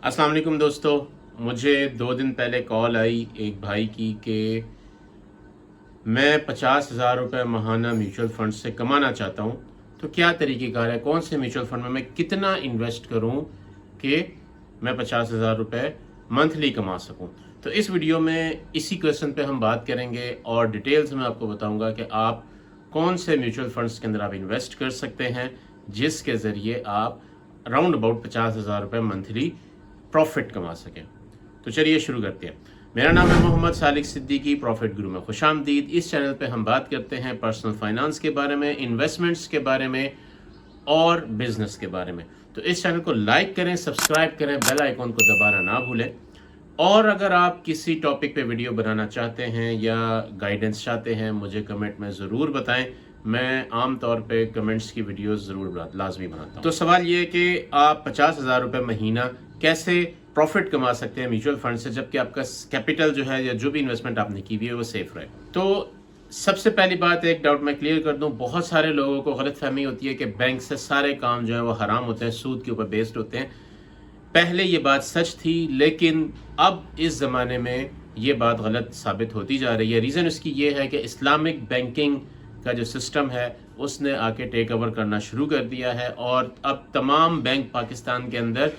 अस्सलाम वालेकुम दोस्तों, मुझे 2 दिन पहले कॉल आई एक भाई की कि मैं 50,000 रुपये माहाना म्यूचुअल फंड से कमाना चाहता हूँ। तो क्या तरीक़ेकार है, कौन से म्यूचुअल फंड में मैं कितना इन्वेस्ट करूँ कि मैं 50,000 रुपये मंथली कमा सकूँ। तो इस वीडियो में इसी क्वेश्चन पे हम बात करेंगे और डिटेल्स में आपको बताऊँगा कि आप कौन से म्यूचुअल फंड्स के अंदर आप इन्वेस्ट कर सकते हैं जिसके ज़रिए आप राउंड अबाउट 50,000 रुपये मंथली प्रॉफिट कमा सकें। तो चलिए शुरू करते हैं। मेरा नाम है मोहम्मद सालिक सिद्दीकी, प्रॉफिट गुरु में खुशामदीद। इस चैनल पे हम बात करते हैं पर्सनल फाइनेंस के बारे में, इन्वेस्टमेंट्स के बारे में और बिजनेस के बारे में। तो इस चैनल को लाइक करें, सब्सक्राइब करें, बेल आइकॉन को दबाना ना भूलें। और अगर आप किसी टॉपिक पे वीडियो बनाना चाहते हैं या गाइडेंस चाहते हैं, मुझे कमेंट में ज़रूर बताएं। मैं आम तौर पे कमेंट्स की वीडियोस ज़रूर लाजमी बनाता हूँ। तो सवाल ये है कि आप 50,000 रुपये महीना कैसे प्रॉफिट कमा सकते हैं म्यूचुअल फंड से, जबकि आपका कैपिटल जो है या जो भी इन्वेस्टमेंट आपने की हुई है वो सेफ रहे। तो सबसे पहली बात, एक डाउट मैं क्लियर कर दूं, बहुत सारे लोगों को गलतफहमी होती है कि बैंक से सारे काम जो है वो हराम होते हैं, सूद के ऊपर बेस्ड होते हैं। पहले ये बात सच थी, लेकिन अब इस ज़माने में ये बात गलत साबित होती जा रही है। रीज़न इसकी ये है कि इस्लामिक बैंकिंग का जो सिस्टम है उसने आके टेक ओवर करना शुरू कर दिया है और अब तमाम बैंक पाकिस्तान के अंदर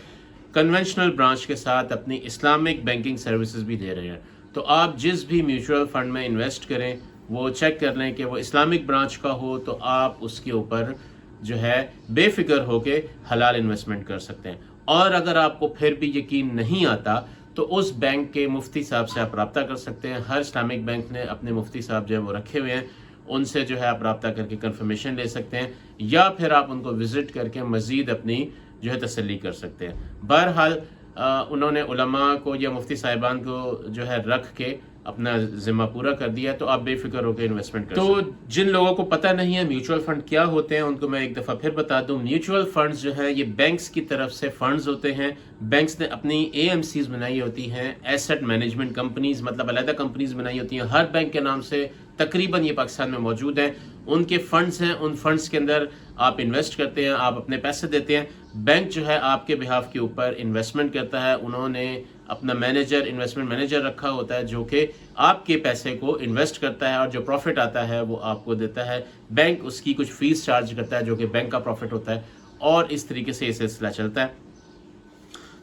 कन्वेंशनल ब्रांच के साथ अपनी इस्लामिक बैंकिंग सर्विसेज भी दे रहे हैं। तो आप जिस भी म्यूचुअल फंड में इन्वेस्ट करें वो चेक कर लें कि वो इस्लामिक ब्रांच का हो, तो आप उसके ऊपर जो है बेफिक्र होके हलाल इन्वेस्टमेंट कर सकते हैं। और अगर आपको फिर भी यकीन नहीं आता तो उस बैंक के मुफ्ती साहब से आप रब्ता कर सकते हैं। हर इस्लामिक बैंक ने अपने मुफ्ती साहब जो है वो रखे हुए हैं, उनसे जो है आप रब्ता करके कंफर्मेशन ले सकते हैं या फिर आप उनको विज़िट करके मज़ीद अपनी जो है तसल्ली कर सकते हैं। बहरहाल उन्होंने उलमा को या मुफ्ती साहिबान को जो है रख के अपना ज़िम्मा पूरा कर दिया, तो आप बेफिक्र होकर इन्वेस्टमेंट कर सकते हैं। तो जिन लोगों को पता नहीं है म्यूचुअल फंड क्या होते हैं, उनको मैं एक दफ़ा फिर बता दूं। म्यूचुअल फंड्स जो है ये बैंक्स की तरफ से फंड्स होते हैं। बैंक्स ने अपनी AMCs बनाई होती हैं, एसेट मैनेजमेंट कंपनीज, मतलब अलग कंपनीज बनाई होती हैं। हर बैंक के नाम से तकरीबन ये पाकिस्तान में मौजूद हैं। उनके फंड्स हैं, उन फंड्स के अंदर आप इन्वेस्ट करते हैं, आप अपने पैसे देते हैं। बैंक जो है आपके बिहाफ के ऊपर इन्वेस्टमेंट करता है। उन्होंने अपना मैनेजर, इन्वेस्टमेंट मैनेजर रखा होता है जो कि आपके पैसे को इन्वेस्ट करता है और जो प्रॉफिट आता है वो आपको देता है। बैंक उसकी कुछ फीस चार्ज करता है जो कि बैंक का प्रॉफिट होता है और इस तरीके से ये सिलसिला चलता है।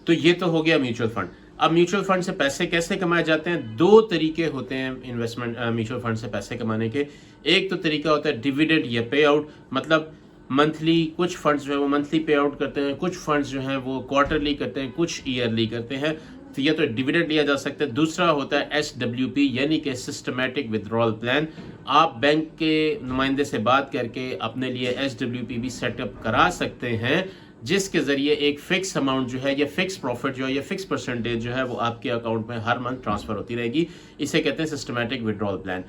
तो ये तो हो गया म्यूचुअल फंड। अब म्यूचुअल फंड से पैसे कैसे कमाए जाते हैं? 2 तरीके होते हैं इन्वेस्टमेंट म्यूचुअल फंड से पैसे कमाने के। एक तो तरीका होता है डिविडेंड या पे आउट, मतलब मंथली कुछ फंड्स जो है वो मंथली पे आउट करते हैं, कुछ फंड्स जो हैं वो क्वार्टरली करते हैं, कुछ ईयरली करते हैं। तो ये तो डिविडेंड लिया जा सकता है। दूसरा होता है SWP यानी कि सिस्टमैटिक विथड्रॉल प्लान। आप बैंक के नुमाइंदे से बात करके अपने लिए SWP भी सेटअप करा सकते हैं, जिसके ज़रिए एक फ़िक्स अमाउंट जो है या फ़िक्स प्रॉफिट जो है या फ़िक्स परसेंटेज जो है वो आपके अकाउंट में हर मंथ ट्रांसफ़र होती रहेगी। इसे कहते हैं सिस्टमैटिक विड्रॉल प्लान।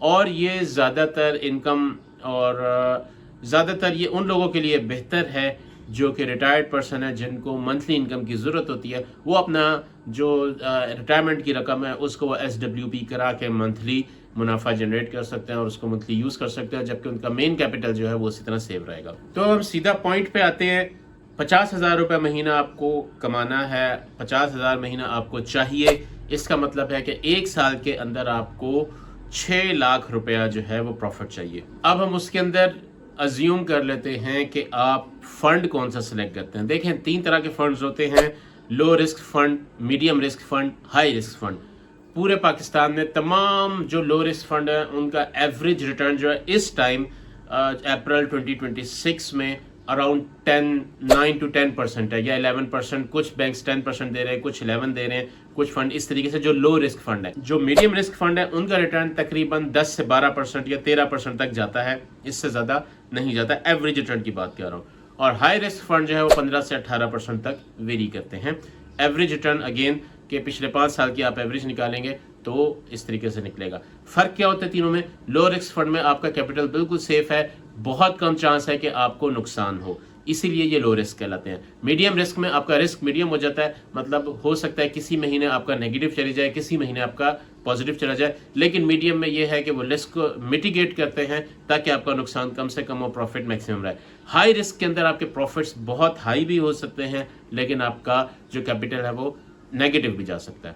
और ये ज़्यादातर इनकम और ज़्यादातर ये उन लोगों के लिए बेहतर है जो कि रिटायर्ड पर्सन है, जिनको मंथली इनकम की ज़रूरत होती है। वो अपना जो रिटायरमेंट की रकम है उसको वो SWP करा के मंथली मुनाफा जनरेट कर सकते हैं और उसको मंथली यूज़ कर सकते हैं, जबकि उनका मेन कैपिटल जो है वो उसी तरह सेव रहेगा। तो हम सीधा पॉइंट पे आते हैं। 50,000 रुपये महीना आपको कमाना है, 50,000 महीना आपको चाहिए। इसका मतलब है कि 1 साल के अंदर आपको 6 लाख रुपया जो है वो प्रॉफिट चाहिए। अब हम उसके अंदर अज्यूम कर लेते हैं कि आप फंड कौन सा सिलेक्ट करते हैं। देखें, 3 तरह के फंड्स होते हैं: low risk fund, medium risk fund, high risk fund. पूरे पाकिस्तान में तमाम जो लो रिस्क फंड है उनका एवरेज रिटर्न जो है इस टाइम अप्रैल 2026 में अराउंड 9 to 10% है या 11%। कुछ बैंक्स 10% दे रहे हैं, कुछ 11 दे रहे हैं, कुछ फंड इस तरीके से जो लो रिस्क फंड है। जो मीडियम रिस्क फंड है उनका रिटर्न तकरीबन 10 से 12% या 13% तक जाता है, इससे ज़्यादा नहीं जाता। एवरेज रिटर्न की बात कर रहा हूँ। और हाई रिस्क फंड जो है वो 15 से 18% तक वेरी करते हैं। एवरेज रिटर्न अगेन के पिछले 5 साल की आप एवरेज निकालेंगे तो इस तरीके से निकलेगा। फ़र्क क्या होता है तीनों में? लो रिस्क फंड में आपका कैपिटल बिल्कुल सेफ है, बहुत कम चांस है कि आपको नुकसान हो। इसीलिए ये लो रिस्क कहलाते हैं। मीडियम रिस्क में आपका रिस्क मीडियम हो जाता है, मतलब हो सकता है किसी महीने आपका नेगेटिव चली जाए, किसी महीने आपका पॉजिटिव चला जाए, लेकिन मीडियम में ये है कि वो रिस्क को मिटिगेट करते हैं ताकि आपका नुकसान कम से कम हो, प्रॉफिट मैक्सिमम रहे। हाई रिस्क के अंदर आपके प्रॉफिट्स बहुत हाई भी हो सकते हैं, लेकिन आपका जो कैपिटल है वो नेगेटिव भी जा सकता है।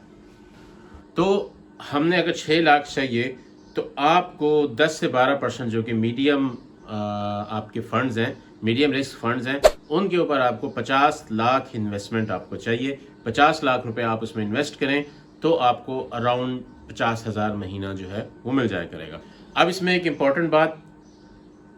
तो हमने अगर 6 लाख चाहिए तो आपको 10 से 12% जो कि मीडियम आपके फंड्स हैं, मीडियम रिस्क फंड्स हैं, उनके ऊपर आपको 50 लाख इन्वेस्टमेंट आपको चाहिए। 50 लाख रुपए आप उसमें इन्वेस्ट करें तो आपको अराउंड 50,000 महीना जो है वो मिल जाया करेगा। अब इसमें एक इम्पॉर्टेंट बात,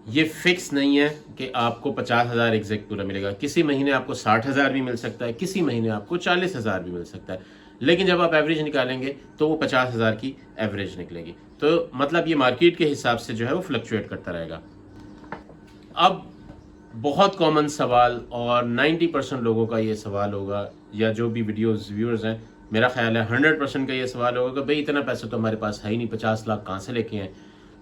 ये फिक्स नहीं है कि आपको 50,000 एग्जैक्ट पूरा मिलेगा। किसी महीने आपको 60,000 भी मिल सकता है, किसी महीने आपको 40,000 भी मिल सकता है, लेकिन जब आप एवरेज निकालेंगे तो वो 50,000 की एवरेज निकलेगी। तो मतलब ये मार्केट के हिसाब से जो है वो फ्लक्चुएट करता रहेगा। अब बहुत कॉमन सवाल, और 90% लोगों का ये सवाल होगा, या जो भी वीडियोस व्यूअर्स हैं, मेरा ख्याल है 100% का ये सवाल होगा कि भाई इतना पैसा तो हमारे पास है ही नहीं, 50 लाख कहाँ से लेके आए।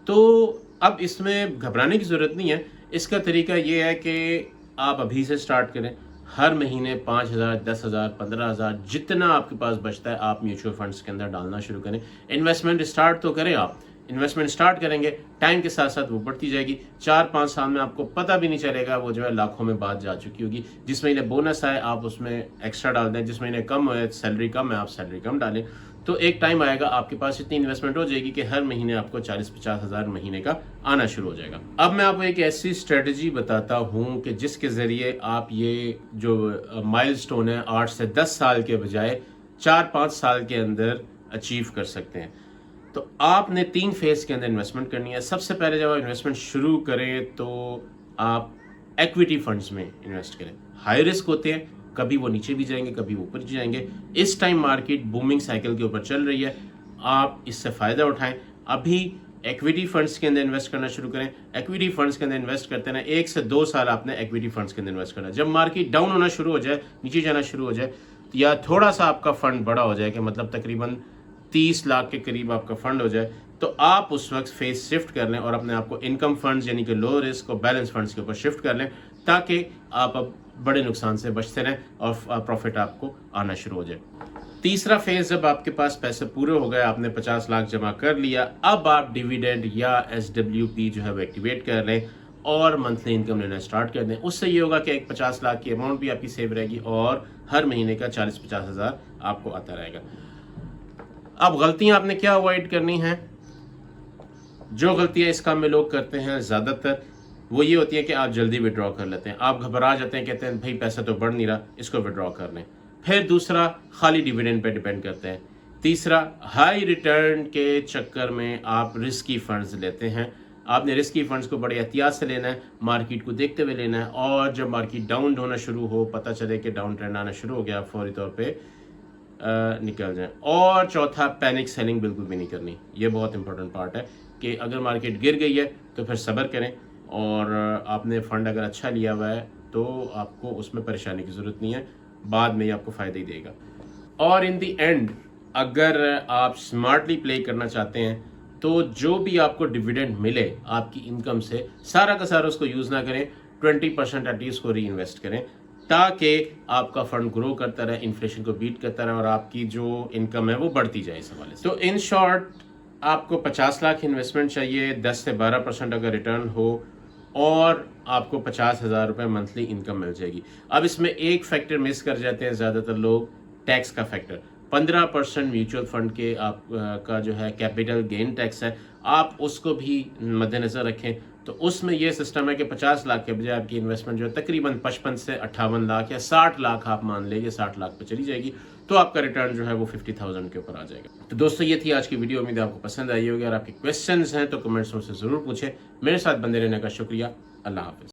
तो अब इसमें घबराने की ज़रूरत नहीं है। इसका तरीका ये है कि आप अभी से स्टार्ट करें। हर महीने 5,000, 10,000, 15,000 जितना आपके पास बचता है आप म्यूचुअल फंड्स के अंदर डालना शुरू करें। इन्वेस्टमेंट स्टार्ट तो करें आप, इन्वेस्टमेंट स्टार्ट करेंगे, टाइम के साथ साथ वो बढ़ती जाएगी। 4-5 साल में आपको पता भी नहीं चलेगा, वो जो है लाखों में बात जा चुकी होगी। जिस महीने बोनस आए आप उसमें एक्स्ट्रा डाल दें, जिस महीने कम है, सैलरी कम है, आप सैलरी कम डालें। तो एक टाइम आएगा आपके पास इतनी इन्वेस्टमेंट हो जाएगी कि हर महीने आपको 40-50 हज़ार महीने का आना शुरू हो जाएगा। अब मैं आपको एक ऐसी स्ट्रेटजी बताता हूँ कि जिसके ज़रिए आप ये जो माइलस्टोन है 8 से 10 साल के बजाय 4-5 साल के अंदर अचीव कर सकते हैं। तो आपने 3 फेज के अंदर इन्वेस्टमेंट करनी है। सबसे पहले जब आप इन्वेस्टमेंट शुरू करें तो आप एक्विटी फंड्स में इन्वेस्ट करें। हाई रिस्क होते हैं, कभी वो नीचे भी जाएंगे, कभी ऊपर भी जाएंगे। इस टाइम मार्केट बूमिंग साइकिल के ऊपर चल रही है, आप इससे फ़ायदा उठाएं। अभी एक्विटी फंड्स के अंदर इन्वेस्ट करना शुरू करें। एक्विटी फंड्स के अंदर इन्वेस्ट करते हैं 1 से 2 साल आपने एक्विटी फंड्स के अंदर इन्वेस्ट करना है। जब मार्केट डाउन होना शुरू हो जाए, नीचे जाना शुरू हो जाए, या थोड़ा सा आपका फंड बड़ा हो जाए कि मतलब तकरीबन 30 लाख के करीब आपका फंड हो जाए, तो आप उस वक्त फेस शिफ्ट कर लें और अपने आप को इनकम फंड्स यानी कि लो रिस्क और बैलेंस फंड्स के ऊपर शिफ्ट कर लें, ताकि आप अब बड़े नुकसान से बचते रहें और प्रॉफिट आपको आना शुरू हो जाए। तीसरा फेज, जब आपके पास पैसे पूरे हो गए, आपने 50 लाख जमा कर लिया, अब आप डिविडेंड या SWP जो है वो एक्टिवेट कर लें और मंथली इनकम लेना स्टार्ट कर दें। उससे ये होगा कि एक 50 लाख की अमाउंट भी आपकी सेव रहेगी और हर महीने का 40-50 हज़ार आपको आता रहेगा। अब गलतियां आपने क्या अवॉइड करनी है? जो गलतियां इस काम में लोग करते हैं ज़्यादातर वो ये होती है कि आप जल्दी विड्रॉ कर लेते हैं। आप घबरा जाते हैं, कहते हैं भाई पैसा तो बढ़ नहीं रहा, इसको विड्रॉ कर लें। फिर दूसरा, खाली डिविडेंड पे डिपेंड करते हैं। तीसरा, हाई रिटर्न के चक्कर में आप रिस्की फंड्स लेते हैं। आपने रिस्की फंड्स को बड़े एहतियात से लेना है, मार्केट को देखते हुए लेना है, और जब मार्केट डाउन होना शुरू हो, पता चले कि डाउन ट्रेंड आना शुरू हो गया, फौरी तौर पे निकल जाए। और चौथा, पैनिक सेलिंग बिल्कुल भी नहीं करनी। ये बहुत इंपॉर्टेंट पार्ट है कि अगर मार्केट गिर गई है तो फिर सब्र करें, और आपने फ़ंड अगर अच्छा लिया हुआ है तो आपको उसमें परेशानी की ज़रूरत नहीं है, बाद में ये आपको फ़ायदा ही देगा। और इन दी एंड अगर आप स्मार्टली प्ले करना चाहते हैं तो जो भी आपको डिविडेंड मिले आपकी इनकम से, सारा का सारा उसको यूज़ ना करें, 20% एटलीस्ट को री इन्वेस्ट करें, ताकि आपका फंड ग्रो करता रहे, इन्फ्लेशन को बीट करता रहे और आपकी जो इनकम है वो बढ़ती जाए इस हवाले से। तो इन शॉर्ट, आपको 50 लाख इन्वेस्टमेंट चाहिए, 10 से 12% अगर रिटर्न हो, और आपको 50,000 रुपये मंथली इनकम मिल जाएगी। अब इसमें एक फैक्टर मिस कर जाते हैं ज़्यादातर लोग, टैक्स का फैक्टर। 15% म्यूचुअल फंड के आप का जो है कैपिटल गेन टैक्स है, आप उसको भी मद्देनज़र रखें। तो उसमें यह सिस्टम है कि 50 लाख के बजाय आपकी इन्वेस्टमेंट जो है तकरीबन 55 से 58 लाख या 60 लाख आप मान लेंगे, 60 लाख पे चली जाएगी, तो आपका रिटर्न जो है वो 50,000 के ऊपर आ जाएगा। तो दोस्तों, ये थी आज की वीडियो। उम्मीद है आपको पसंद आई होगी। अगर आपके क्वेश्चंस हैं तो कमेंट्स में से ज़रूर पूछें। मेरे साथ बने रहने का शुक्रिया। अल्लाह हाफ़िज़।